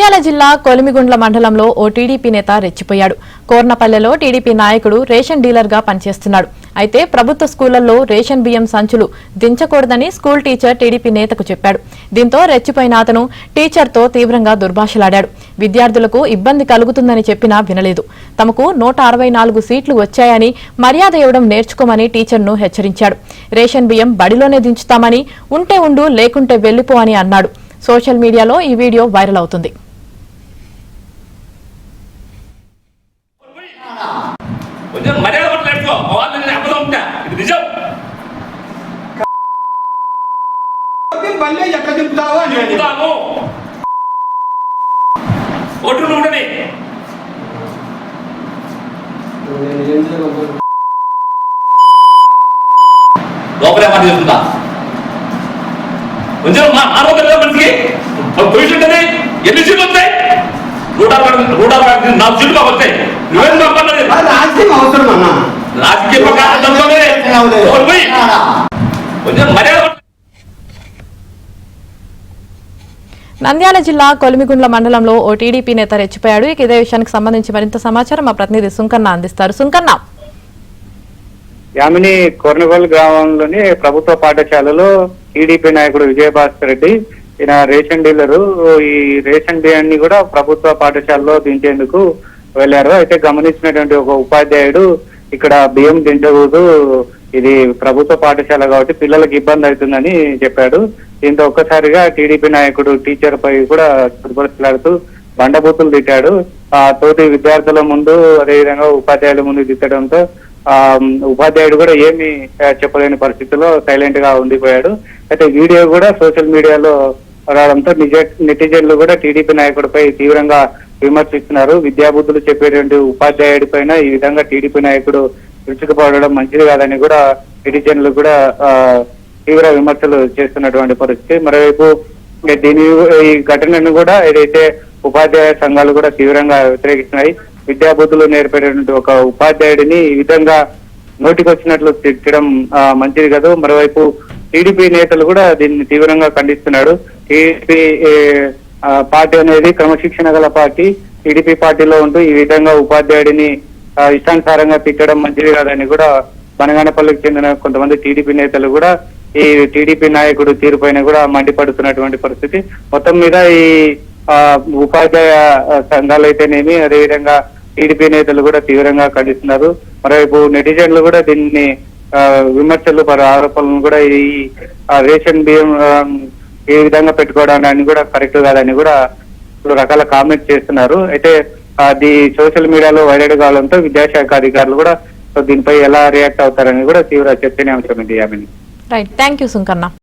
నంద్యాల జిల్లా కొలిమిగుండ్ల మండలంలో ఓ టీడీపీ నేత రెచ్చిపోయాడు. కోర్నపల్లెలో టీడీపీ నాయకుడు రేషన్ డీలర్ గా పనిచేస్తున్నాడు. అయితే ప్రభుత్వ స్కూళ్లలో రేషన్ బియ్యం సంచులు దించకూడదని స్కూల్ టీచర్ టీడీపీ నేతకు చెప్పాడు. దీంతో రెచ్చిపోయిన అతను టీచర్తో తీవ్రంగా దుర్భాషలాడాడు. విద్యార్థులకు ఇబ్బంది కలుగుతుందని చెప్పినా వినలేదు. తమకు 164 సీట్లు వచ్చాయని మర్యాద ఇవ్వడం నేర్చుకోమని టీచర్ను హెచ్చరించాడు. రేషన్ బియ్యం బడిలోనే దించుతామని, ఉంటే ఉండు లేకుంటే వెళ్లిపో అని అన్నాడు. సోషల్ మీడియాలో ఈ వీడియో వైరల్ అవుతుంది. లోపలే మాట చేస్తుందా కొంచెం ఆరోగ్యం మనిషికి పొజిషన్ కదా ఎన్ని సీట్లు వస్తాయి 164 సీట్లు వస్తాయి. నువ్వేం రాజకీయం అవసరం అన్న రాజకీయ కొంచెం మర్యాద. నంద్యాల జిల్లా కొలిమిగుండ్ల మండలంలో ఓ టీడీపీ నేత రెచ్చిపోయాడు. ఇదే విషయానికి సంబంధించి మరింత సమాచారం మా ప్రతినిధి సుంకన్న అందిస్తారు. సుంకన్న, యామిని కొర్నగోల్ గ్రామంలోని ప్రభుత్వ పాఠశాలలో టీడీపీ నాయకుడు విజయభాస్కర్ రెడ్డి ఈయన రేషన్ డీలరు. ఈ రేషన్ బియ్యాన్ని కూడా ప్రభుత్వ పాఠశాలలో దించేందుకు వెళ్లారు. అయితే గమనించినటువంటి ఒక ఉపాధ్యాయుడు ఇక్కడ బియ్యం దించకూడదు, ఇది ప్రభుత్వ పాఠశాల కాబట్టి పిల్లలకు ఇబ్బంది అవుతుందని చెప్పాడు. దీంతో ఒక్కసారిగా టీడీపీ నాయకుడు టీచర్ పై కూడా దుర్భాషలాడుతూ బండబూతులు తిట్టాడు. తోటి విద్యార్థుల ముందు అదేవిధంగా ఉపాధ్యాయుల ముందు తిట్టడంతో ఉపాధ్యాయుడు కూడా ఏమి చెప్పలేని పరిస్థితిలో సైలెంట్ గా ఉండిపోయాడు. అయితే వీడియో కూడా సోషల్ మీడియాలో రావడంతో నెటిజన్లు కూడా టీడీపీ నాయకుడిపై తీవ్రంగా విమర్శిస్తున్నారు. విద్యాబుద్ధులు చెప్పేటువంటి ఉపాధ్యాయుడి పైన ఈ విధంగా టీడీపీ నాయకుడు విరుచుకుపడడం మంచిది కాదని కూడా నెటిజన్లు కూడా తీవ్ర విమర్శలు చేస్తున్నటువంటి పరిస్థితి. మరోవైపు ఈ ఘటనను కూడా ఏదైతే ఉపాధ్యాయ సంఘాలు కూడా తీవ్రంగా వ్యతిరేకిస్తున్నాయి. విద్యాబుద్ధులు నేర్పేటటువంటి ఒక ఉపాధ్యాయుడిని ఈ విధంగా నోటికి వచ్చినట్లు తిట్టడం మంచిది కాదు. మరోవైపు టీడీపీ నేతలు కూడా దీన్ని తీవ్రంగా ఖండిస్తున్నాడు. టీడీపీ పార్టీ అనేది క్రమశిక్షణ గల పార్టీ. టీడీపీ పార్టీలో ఉంటూ ఈ విధంగా ఉపాధ్యాయుడిని ఇష్టానుసారంగా తిట్టడం మంచిది కాదని కూడా బనగానపల్లికి చెందిన కొంతమంది టీడీపీ నేతలు కూడా ఈ టీడీపీ నాయకుడు తీరుపైన కూడా మండిపడుతున్నటువంటి పరిస్థితి. మొత్తం మీద ఈ ఉపాధ్యాయ సంఘాలు అయితేనేమి అదేవిధంగా టీడీపీ నేతలు కూడా తీవ్రంగా ఖండిస్తున్నారు. మరోవైపు నెటిజన్లు కూడా దీన్ని విమర్శలు ఆరోపణలను కూడా ఈ రేషన్ బియ్యం ఏ విధంగా పెట్టుకోవడానికి కూడా కరెక్ట్ కాదని కూడా రకాల కామెంట్స్ చేస్తున్నారు. అయితే అది సోషల్ మీడియాలో వైరల్ కావడంతో విద్యాశాఖ అధికారులు కూడా దీనిపై ఎలా రియాక్ట్ అవుతారని కూడా తీవ్ర చర్చనీయాంశం ఇది. Right, thank you Sunkanna.